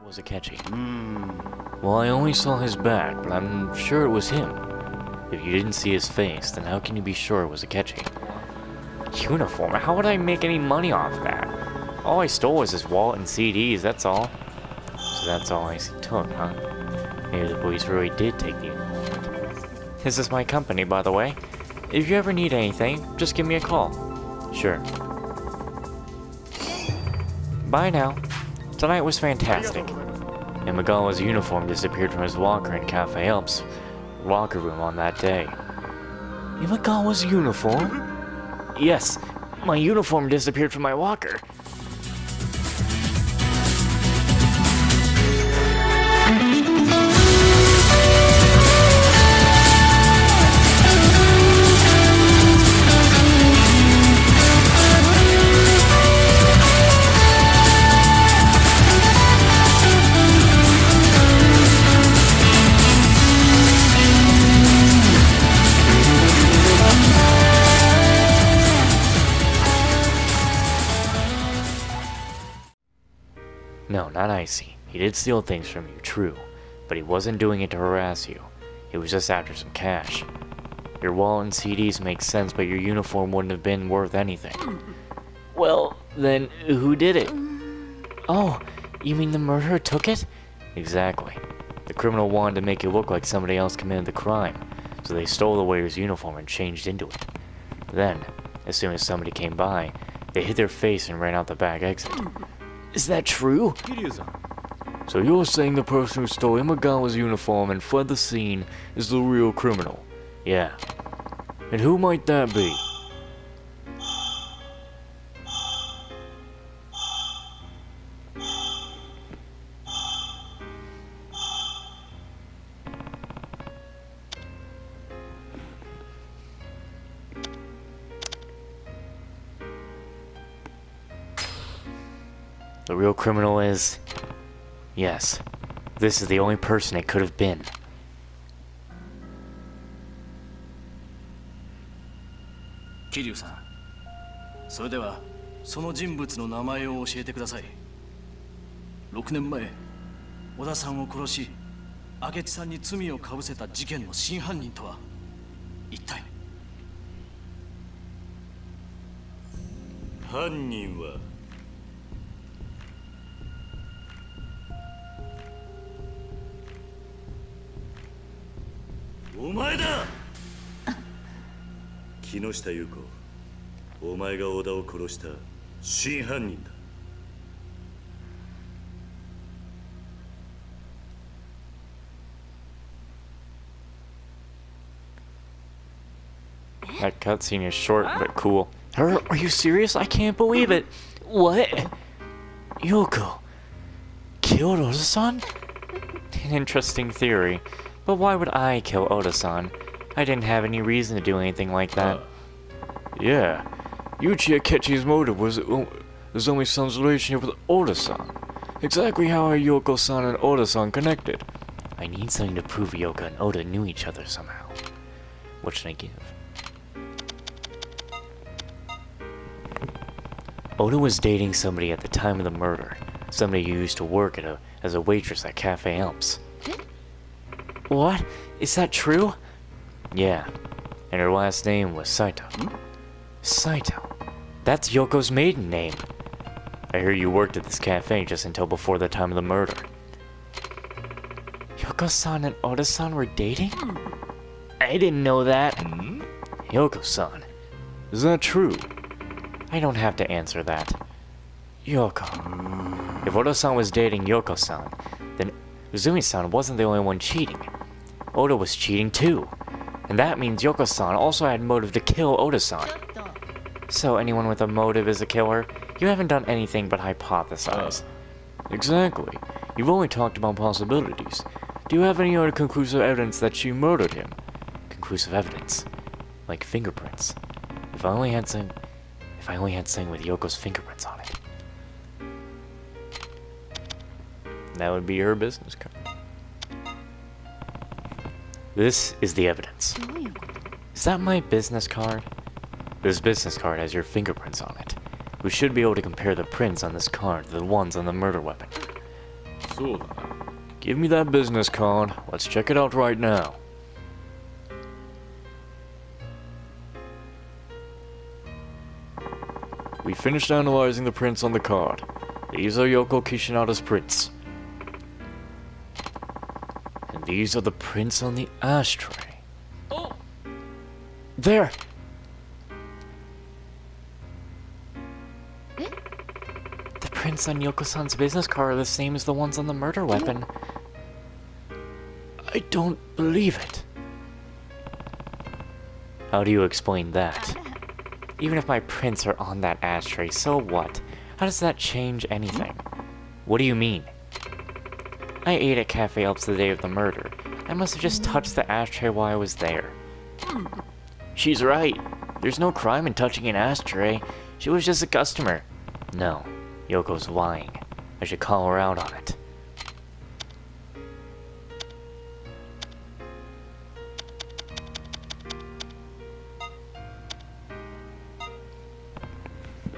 Was Akechi? Well, I only saw his back, but I'm sure it was him. If you didn't see his face, then how can you be sure it was Akechi? Uniform? How would I make any money off that? All I stole was his wallet and CDs, that's all. So that's all I took, huh? Maybe the police really did take the uniform. This is my company, by the way. If you ever need anything, just give me a call. Sure. Bye now. Tonight was fantastic. Imagawa's uniform disappeared from his locker in Cafe Alps' locker room on that day. Imagawa's uniform? Yes, my uniform disappeared from my locker. No, not Icy. He did steal things from you, true. But he wasn't doing it to harass you. He was just after some cash. Your wallet and CDs make sense, but your uniform wouldn't have been worth anything. Well, then, who did it? Oh, you mean the murderer took it? Exactly. The criminal wanted to make it look like somebody else committed the crime, so they stole the waiter's uniform and changed into it. Then, as soon as somebody came by, they hid their face and ran out the back exit. Is that true? So you're saying the person who stole Imagawa's uniform and fled the scene is the real criminal? Yeah. And who might that be? The real criminal is... Yes, this is the only person it could have been. Kiryu-san, それではその人物の名前を教えてください。6年前、小田さんを殺し、明智さんに罪をかぶせた事件の真犯人とは一体？犯人はお前だ。木下優子、お前が小田を殺した真犯人だ。That cutscene is short but cool. Are you serious? I can't believe it. What? Yoko killed Oda-san? An interesting theory. But why would I kill Oda-san? I didn't have any reason to do anything like that. Yeah, Yuichi Akechi's motive was Nozomi-san's relationship with Oda-san. Exactly how are Yoko-san and Oda-san connected? I need something to prove Yoko and Oda knew each other somehow. What should I give? Oda was dating somebody at the time of the murder. Somebody who used to work as a waitress at Cafe Alps. What? Is that true? Yeah. And her last name was Saito. Saito? That's Yoko's maiden name. I hear you worked at this cafe just until before the time of the murder. Yoko-san and Oda-san were dating? I didn't know that. Yoko-san. Is that true? I don't have to answer that. Yoko. If Oda-san was dating Yoko-san, then Uzumi-san wasn't the only one cheating. Oda was cheating too. And that means Yoko-san also had motive to kill Oda-san. So anyone with a motive is a killer? You haven't done anything but hypothesize. Exactly. You've only talked about possibilities. Do you have any other conclusive evidence that she murdered him? Conclusive evidence? Like fingerprints. If I only had something with Yoko's fingerprints on it. That would be her business card. This is the evidence. Is that my business card? This business card has your fingerprints on it. We should be able to compare the prints on this card to the ones on the murder weapon. そうだな。 Give me that business card. Let's check it out right now. We finished analyzing the prints on the card. These are Yoko Kishinada's prints. And these are the prints on the ashtray. Oh! There! The prints on Yoko-san's business card are the same as the ones on the murder weapon. I don't believe it. How do you explain that? Even if my prints are on that ashtray, so what? How does that change anything? What do you mean? I ate at Cafe Alps the day of the murder. I must have just touched the ashtray while I was there. She's right. There's no crime in touching an ashtray. She was just a customer. No, Yoko's lying. I should call her out on it.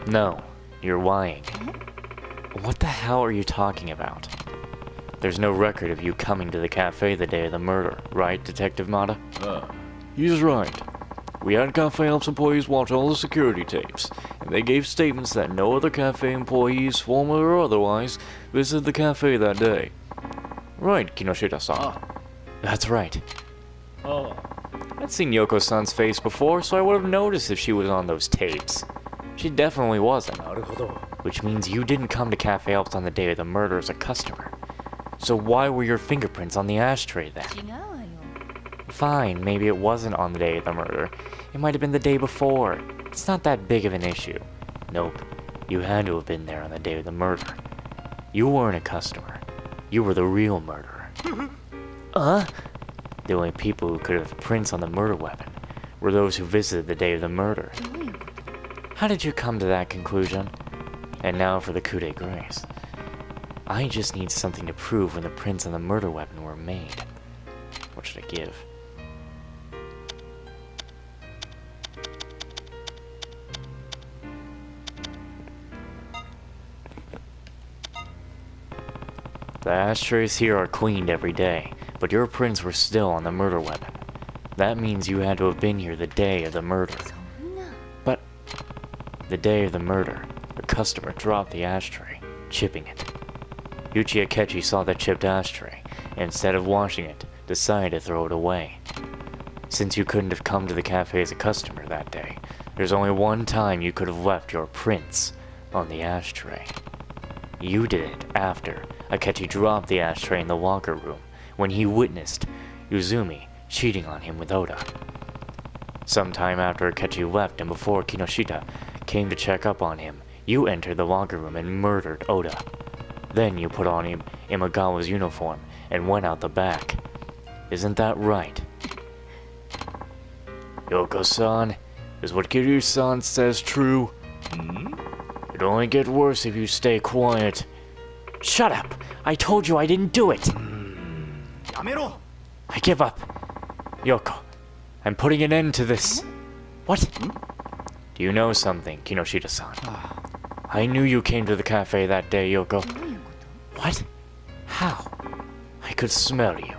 No, you're lying. What the hell are you talking about? There's no record of you coming to the cafe the day of the murder, right, Detective Mata? He's right. We had Cafe Alps employees watch all the security tapes, and they gave statements that no other cafe employees, former or otherwise, visited the cafe that day. Right, Kinoshita-san. That's right. I'd seen Yoko-san's face before, so I would have noticed if she was on those tapes. She definitely wasn't. Which means you didn't come to Cafe Alps on the day of the murder as a customer. So why were your fingerprints on the ashtray then? Fine, maybe it wasn't on the day of the murder. It might have been the day before. It's not that big of an issue. Nope. You had to have been there on the day of the murder. You weren't a customer. You were the real murderer. The only people who could have prints on the murder weapon were those who visited the day of the murder. How did you come to that conclusion? And now for the coup de grace. I just need something to prove when the prints on the murder weapon were made. What should I give? The ashtrays here are cleaned every day, but your prints were still on the murder weapon. That means you had to have been here the day of the murder. But the day of the murder, a customer dropped the ashtray, chipping it. Yuchi Akechi saw the chipped ashtray, and instead of washing it, decided to throw it away. Since you couldn't have come to the cafe as a customer that day, there's only one time you could have left your prints on the ashtray. You did it after Akechi dropped the ashtray in the locker room, when he witnessed Uzumi cheating on him with Oda. Sometime after Akechi left and before Kinoshita came to check up on him, you entered the locker room and murdered Oda. Then you put on Imagawa's uniform and went out the back. Isn't that right? Yoko-san, is what Kiryu-san says true? It'll only get worse if you stay quiet. Shut up! I told you I didn't do it! I give up. Yoko, I'm putting an end to this. What? Do you know something, Kinoshita-san? I knew you came to the cafe that day, Yoko. What? How? I could smell you.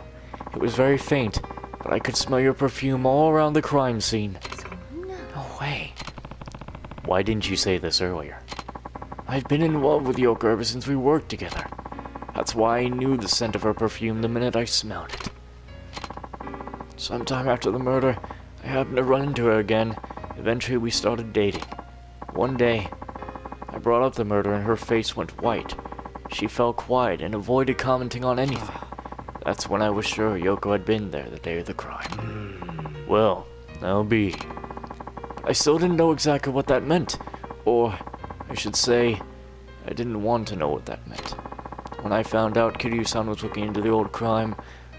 It was very faint, but I could smell your perfume all around the crime scene. No way. Why didn't you say this earlier? I've been in love with Yoko ever since we worked together. That's why I knew the scent of her perfume the minute I smelled it. Sometime after the murder, I happened to run into her again. Eventually we started dating. One day, I brought up the murder and her face went white. She fell quiet and avoided commenting on anything. That's when I was sure Yoko had been there the day of the crime. Well, that'll be. I still didn't know exactly what that meant. Or, I should say, I didn't want to know what that meant. When I found out Kiryu-san was looking into the old crime,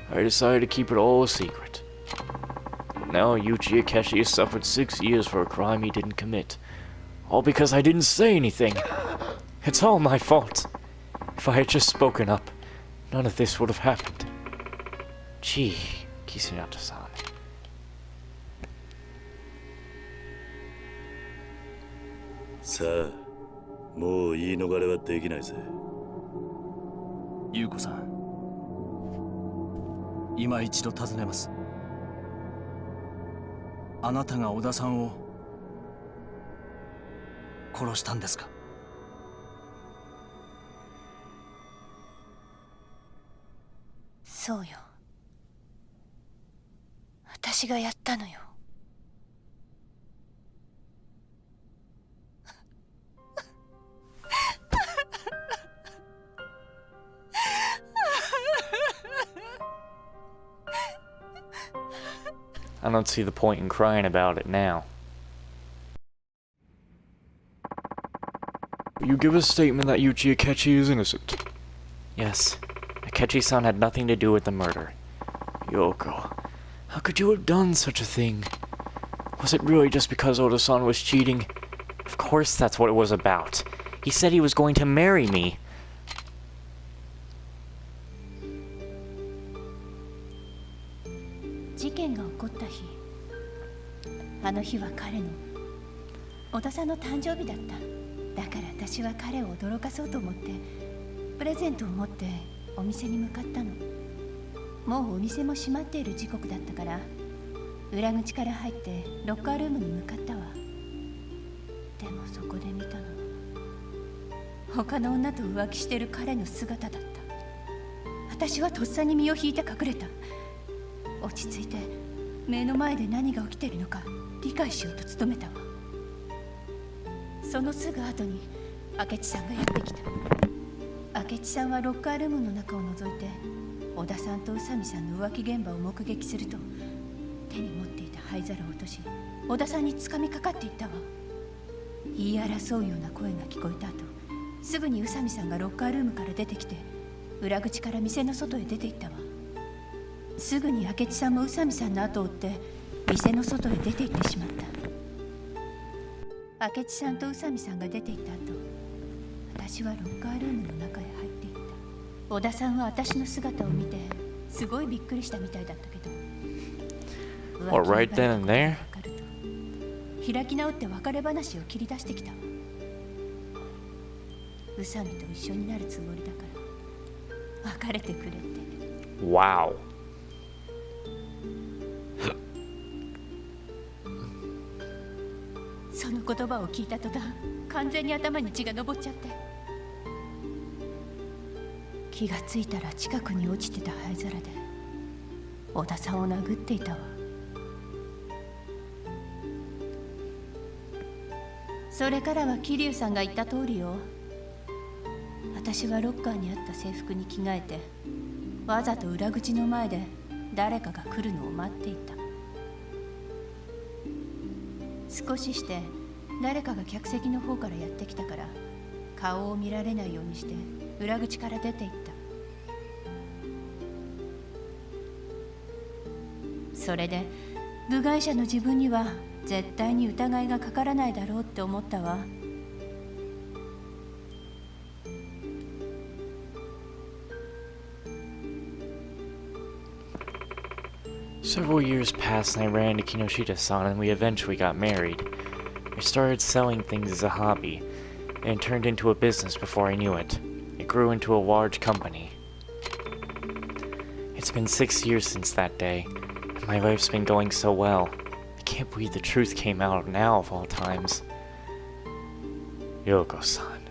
I decided to keep it all a secret. But now Yuji Akechi has suffered 6 years for a crime he didn't commit. All because I didn't say anything. It's all my fault. If I had just spoken up, none of this would have happened. Gee, Kishinata-san. Sa, もう言い逃れはできないぜ。優子さん、今一度尋ねます。あなたが小田さんを殺したんですか？そうよ。私がやったのよ。I don't see the point in crying about it now. You give a statement that Yuji Akechi is innocent. Yes. Akechi-san had nothing to do with the murder. Yoko, how could you have done such a thing? Was it really just because Oda-san was cheating? Of course that's what it was about. He said he was going to marry me. 事件が起こった日、あの日は彼の小田さんの誕生日だった。だから私は彼を驚かそうと思ってプレゼントを持ってお店に向かったの。もうお店も閉まっている時刻だったから裏口から入ってロッカールームに向かったわ。でもそこで見たのは他の女と浮気してる彼の姿だった。私はとっさに身を引いて隠れた。落ち着いて目の前で何が起きているのか理解しようと努めたわ。そのすぐ後に明智さんがやってきた。明智さんはロッカールームの中を覗いて小田さんと宇佐美さんの浮気現場を目撃すると手に持っていた灰皿を落とし小田さんに掴みかかっていったわ。言い争うような声が聞こえた後、すぐに宇佐美さんがロッカールームから出てきて裏口から店の外へ出て行ったわ。すぐに明智さんも宇佐美さんの後を追って店の外へ出て行ってしまった。明智さんと宇佐美さんが出て行った後、私はロッカールームの中へ入っていった。小田さんは私の姿を見てすごいびっくりしたみたいだったけど、 What, right then and there? 開き直って別れ話を切り出してきたわ。宇佐美と一緒になるつもりだから別れてくれって。 Wow. その言葉を聞いた途端、完全に頭に血が上っちゃって、気がついたら近くに落ちてた灰皿で小田さんを殴っていたわ。それからは桐生さんが言った通りよ。私はロッカーにあった制服に着替えてわざと裏口の前で誰かが来るのを待っていた。少しして誰かが客席の方からやってきたから顔を見られないようにして裏口から出て行った。それで部外者の自分には絶対に疑いがかからないだろうって思ったわ。Several years passed and I ran into Kinoshita-san and we eventually got married. I started selling things as a hobby, and it turned into a business before I knew it. It grew into a large company. It's been 6 years since that day, and my life's been going so well. I can't believe the truth came out now of all times. Yoko-san,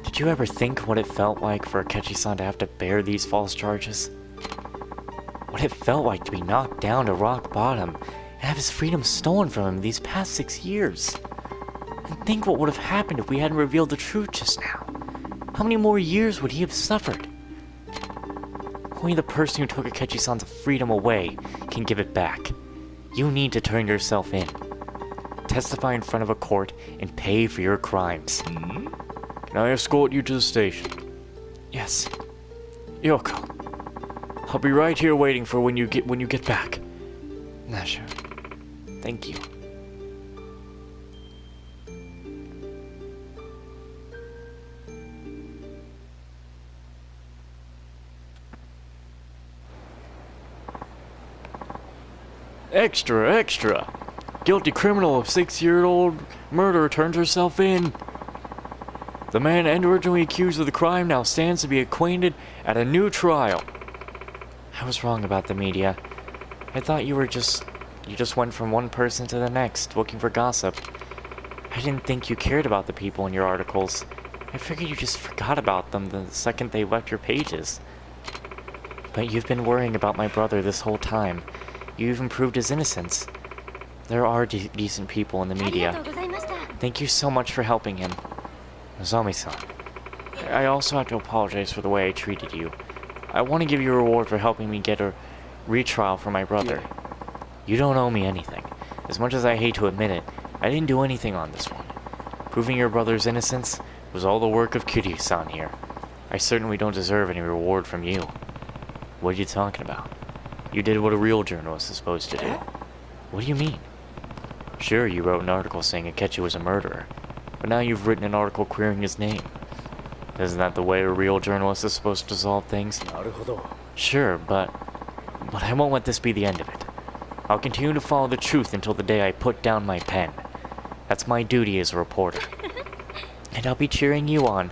did you ever think what it felt like for Akechi-san to have to bear these false charges? What it felt like to be knocked down to rock bottom and have his freedom stolen from him these past 6 years? And think what would have happened if we hadn't revealed the truth just now. How many more years would he have suffered? Only the person who took Akechi-san's freedom away can give it back. You need to turn yourself in. Testify in front of a court and pay for your crimes. Can I escort you to the station? Yes. Yoko, I'll be right here waiting for when you get back. Sure. Thank you. Extra, extra! Guilty criminal of 6-year-old murder turns herself in. The man originally accused of the crime now stands to be acquitted at a new trial. I was wrong about the media. I thought you just went from one person to the next, looking for gossip. I didn't think you cared about the people in your articles. I figured you just forgot about them the second they left your pages. But you've been worrying about my brother this whole time. You even proved his innocence. There are decent people in the media. Thank you so much for helping him. Nozomi-san, I also have to apologize for the way I treated you. I want to give you a reward for helping me get a retrial for my brother. You don't owe me anything. As much as I hate to admit it, I didn't do anything on this one. Proving your brother's innocence was all the work of Kiryu-san here. I certainly don't deserve any reward from you. What are you talking about? You did what a real journalist is supposed to do. What do you mean? Sure, you wrote an article saying Akechi was a murderer, but now you've written an article querying his name. Isn't that the way a real journalist is supposed to solve things? Sure, but I won't let this be the end of it. I'll continue to follow the truth until the day I put down my pen. That's my duty as a reporter. And I'll be cheering you on.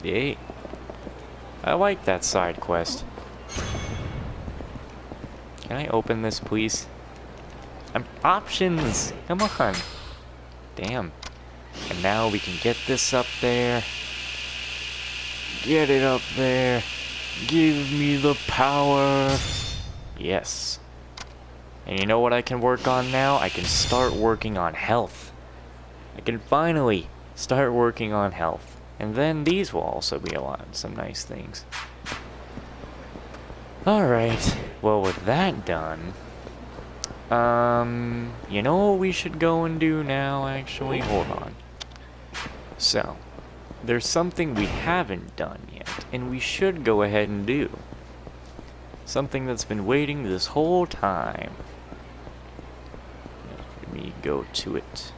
Yay. I like that side quest. Can I open this, please? Options! Come on! Damn. And now we can get this up there. Get it up there. Give me the power. Yes. And you know what I can work on now? I can start working on health. I can finally start working on health. And then these will also be some nice things. Alright, well with that done, you know what we should go and do now, actually? Hold on. So, there's something we haven't done yet, and we should go ahead and do. Something that's been waiting this whole time. Let me go to it.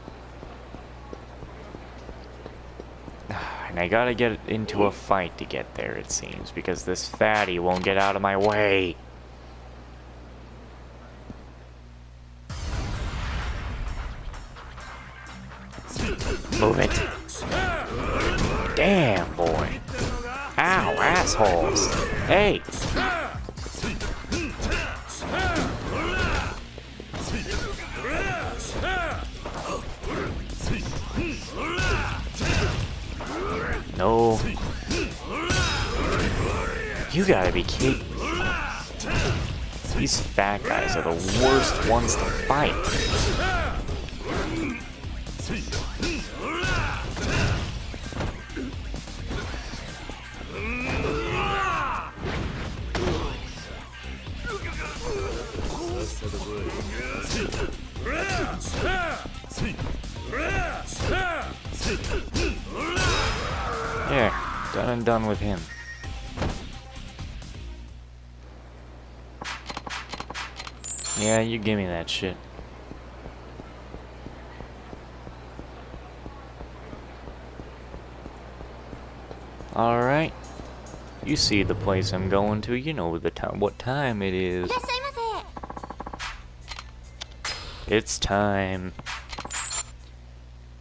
And I gotta get into a fight to get there, it seems, because this fatty won't get out of my way. Move it. Damn, boy. Ow, assholes. Hey. No. You gotta be kidding me. These fat guys are the worst ones to fight. Yeah, done and done with him. Yeah, you give me that shit. Alright. You see the place I'm going to, you know what time it is. It's time.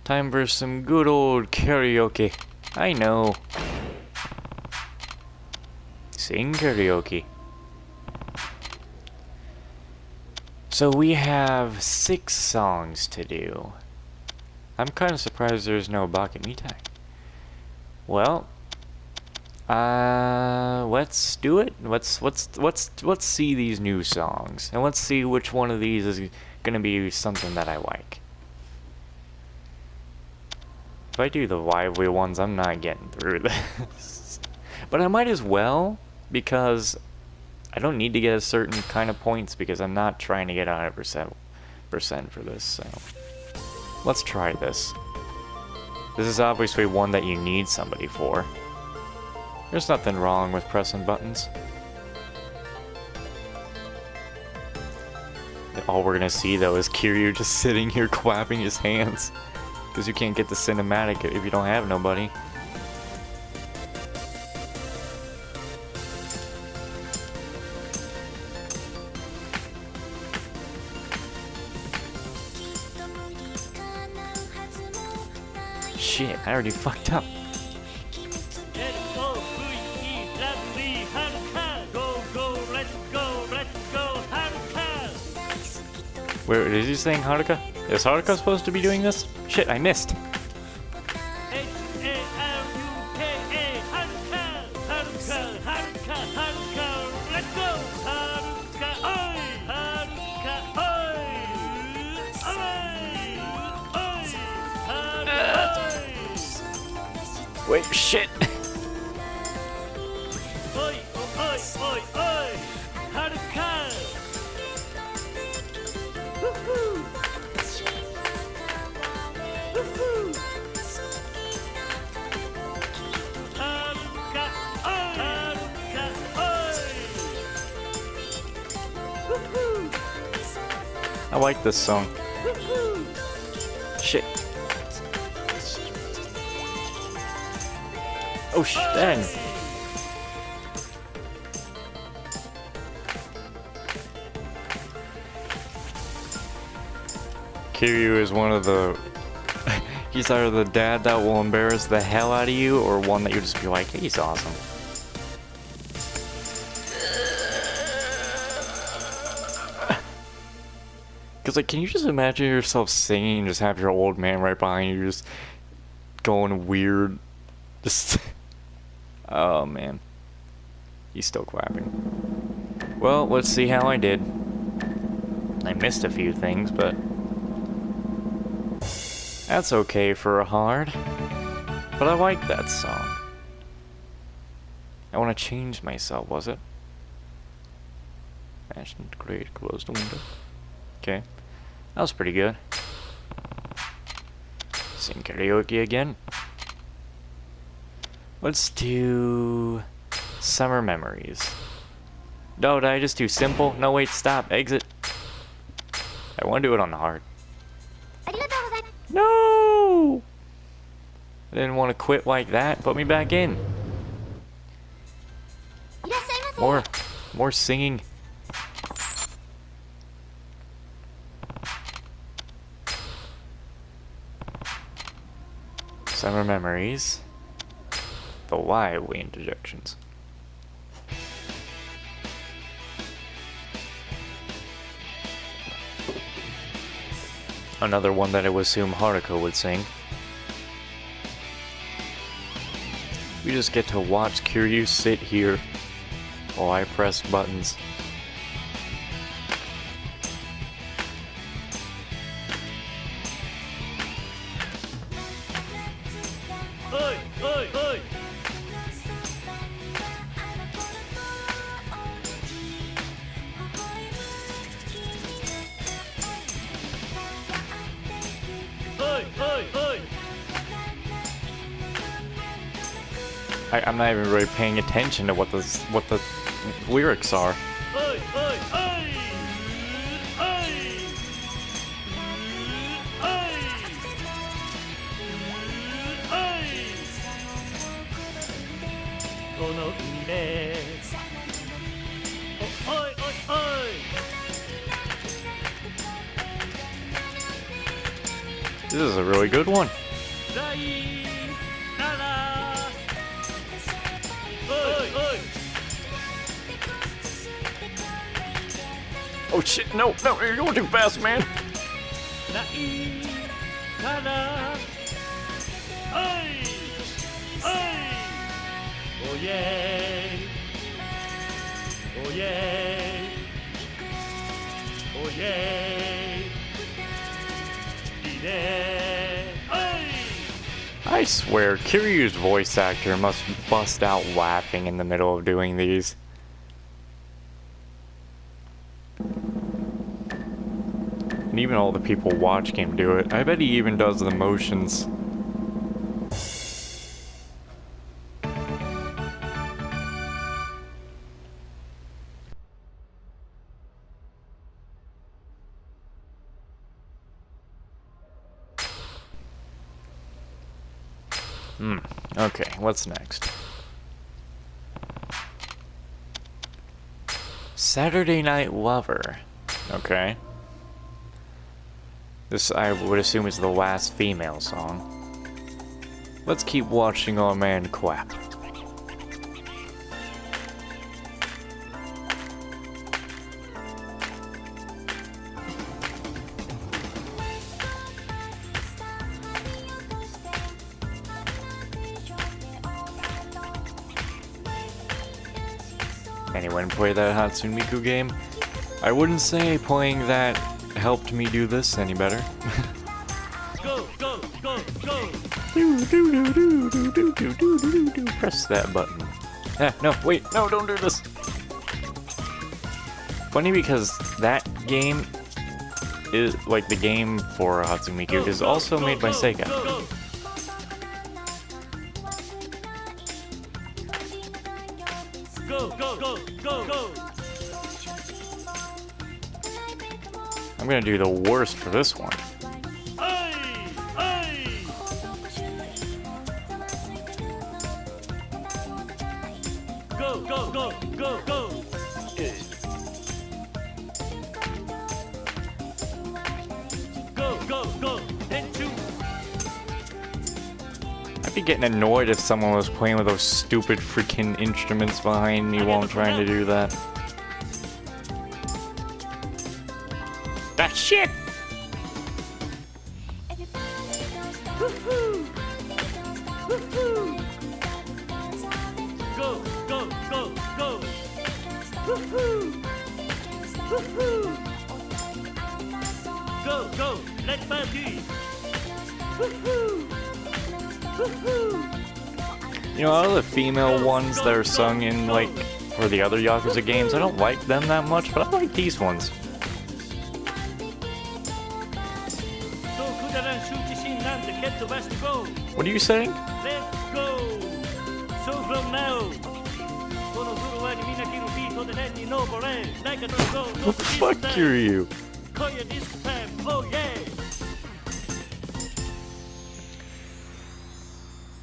Time for some good old karaoke. I know. Sing karaoke. So we have 6 songs to do. I'm kind of surprised there's no Bakamitai. Well, let's do it. Let's see these new songs, and let's see which one of these is gonna be something that I like. If I do the lively ones, I'm not getting through this. But I might as well, because I don't need to get a certain kind of points, because I'm not trying to get 100% for this, so let's try this. This is obviously one that you need somebody for. There's nothing wrong with pressing buttons. All we're gonna see though is Kiryu just sitting here clapping his hands. Because you can't get the cinematic if you don't have nobody. shit, I already fucked up. Where is he saying Haruka? Is Haruka supposed to be doing this? Shit, I missed. Wait, shit. I like this song. Shit. Oh dang. Kiryu is one of the... he's either the dad that will embarrass the hell out of you, or one that you just be like, hey, he's awesome. Because, like, can you just imagine yourself singing and just have your old man right behind you just going weird? Just... oh, man. He's still clapping. Well, let's see how I did. I missed a few things, but... that's okay for a hard. But I like that song. I want to change myself, was it? Fashion, great, close the window. Okay. That was pretty good. Sing karaoke again. Let's do Summer Memories. No, did I just do simple? No, wait, stop. Exit. I want to do it on the hard. No! I didn't want to quit like that. Put me back in. More singing. Summer Memories. The lively interjections. Another one that I would assume Haruka would sing. We just get to watch Kiryu sit here while I press buttons. I'm not even really paying attention to what the lyrics are. This is a really good one. Oh shit, no, you're going too fast, man. Oh yeah. Oh yeah. Oh yeah. I swear, Kiryu's voice actor must bust out laughing in the middle of doing these. And even all the people watching him do it. I bet he even does the motions. Okay, what's next? Saturday Night Lover. Okay. This, I would assume, is the last female song. Let's keep watching our man quack. Anyone play that Hatsune Miku game? I wouldn't say playing that helped me do this any better. Go, go, go, go! Press that button. No, wait, no, don't do this. Funny because that game is, like the game for Hatsune Miku, is also made by Sega. Go, go, go, go, go! I'm gonna do the worst for this one. Aye! Aye! Go, go, go, go, go! Go, go, go! Tenchu! I'd be getting annoyed if someone was playing with those stupid freaking instruments behind me while I'm trying to do that. Ah, shit! Woohoo! Woohoo! Go, go, go, go! Woohoo! Woohoo! Go, go! Let's party! Woohoo! Woohoo! You know, all the female ones that are sung in, like, for the other Yakuza games, I don't like them that much, but I like these ones. What are you saying? Let's go! So from now, Fuck you. this time, oh yeah!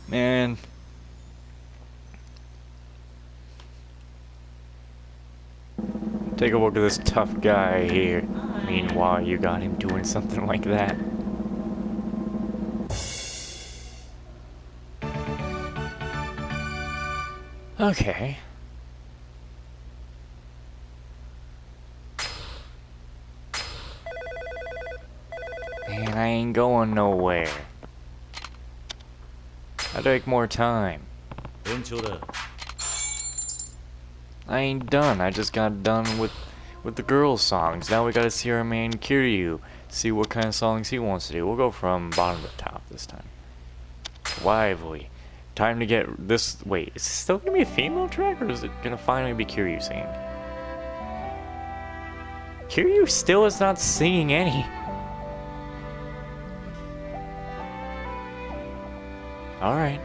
Man. Take a look at this tough guy here. Meanwhile, you got him doing something like that. Okay. Man, I ain't going nowhere. I'd take more time. 延長だ。 I ain't done. I just got done with the girls' songs. Now we gotta see our man Kiryu. See what kind of songs he wants to do. We'll go from bottom to top this time. Lively. Time to get this. Wait, is this still gonna be a female track, or is it gonna finally be Kiryu singing? Kiryu still is not singing any. Alright.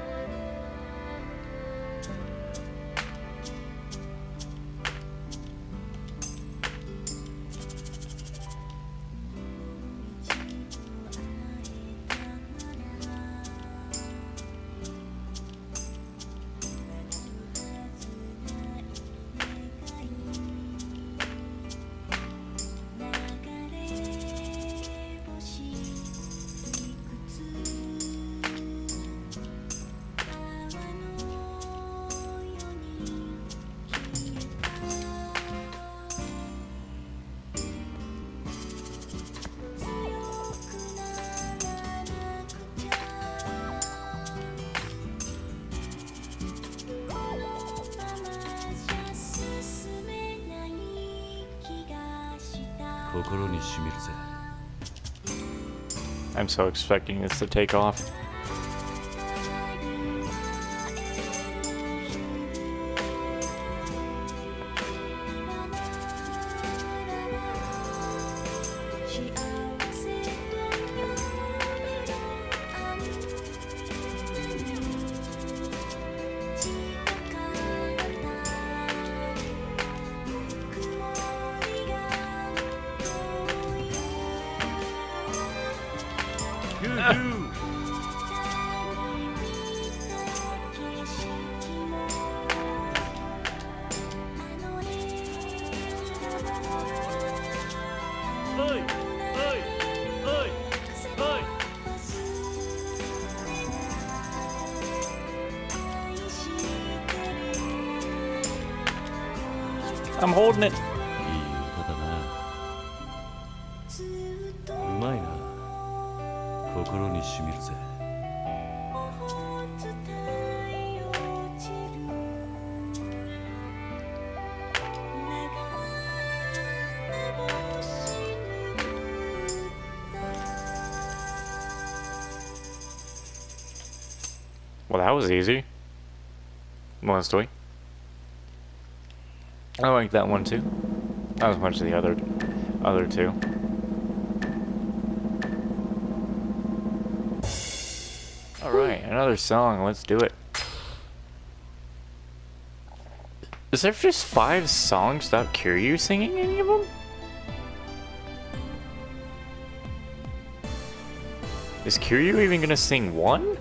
I'm so expecting this to take off. I'm holding it. いい歌だな。うまいな。心にしみるぜ。Well, that was easy. Mostly. I like that one too. Not as much as the other two. Alright, another song. Let's do it. Is there just 5 songs without Kiryu singing any of them? Is Kiryu even gonna sing one?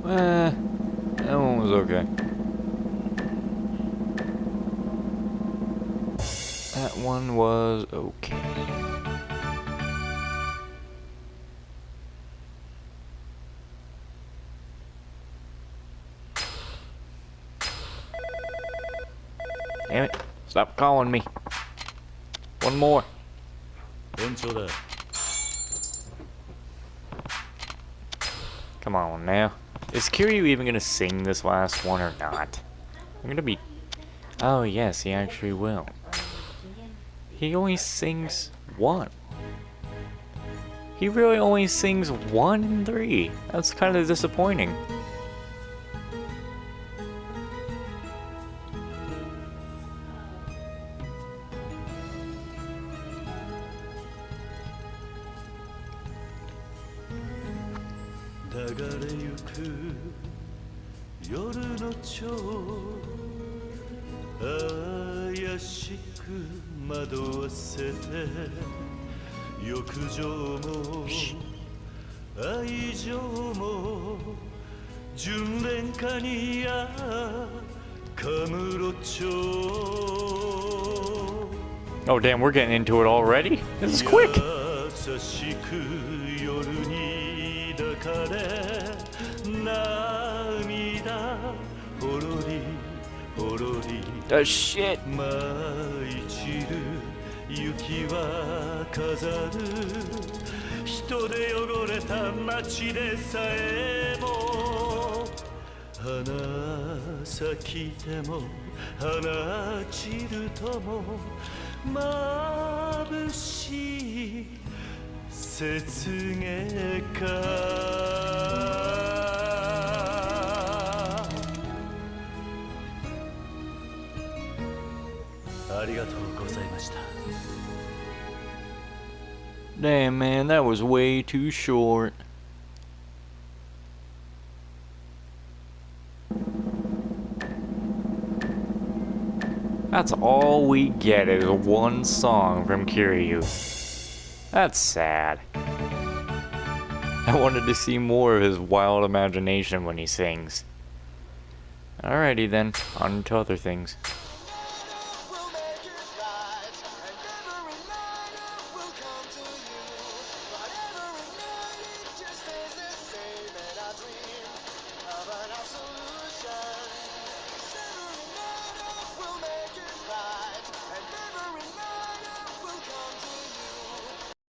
That one was okay. That one was okay. Damn it. Stop calling me. One more. 延長だ。 Come on now. Is Kiryu even gonna sing this last one or not? I'm gonna be... Oh yes, he actually will. He only sings one. He really only sings 1 in 3. That's kind of disappointing. Oh damn, we're getting into it already? This is quick! The shit! 人で汚れた街でさえも花咲いても花散るとも眩しい雪月花ありがとうございました Damn man, that was way too short. That's all we get is one song from Kiryu. That's sad. I wanted to see more of his wild imagination when he sings. Alrighty then, on to other things.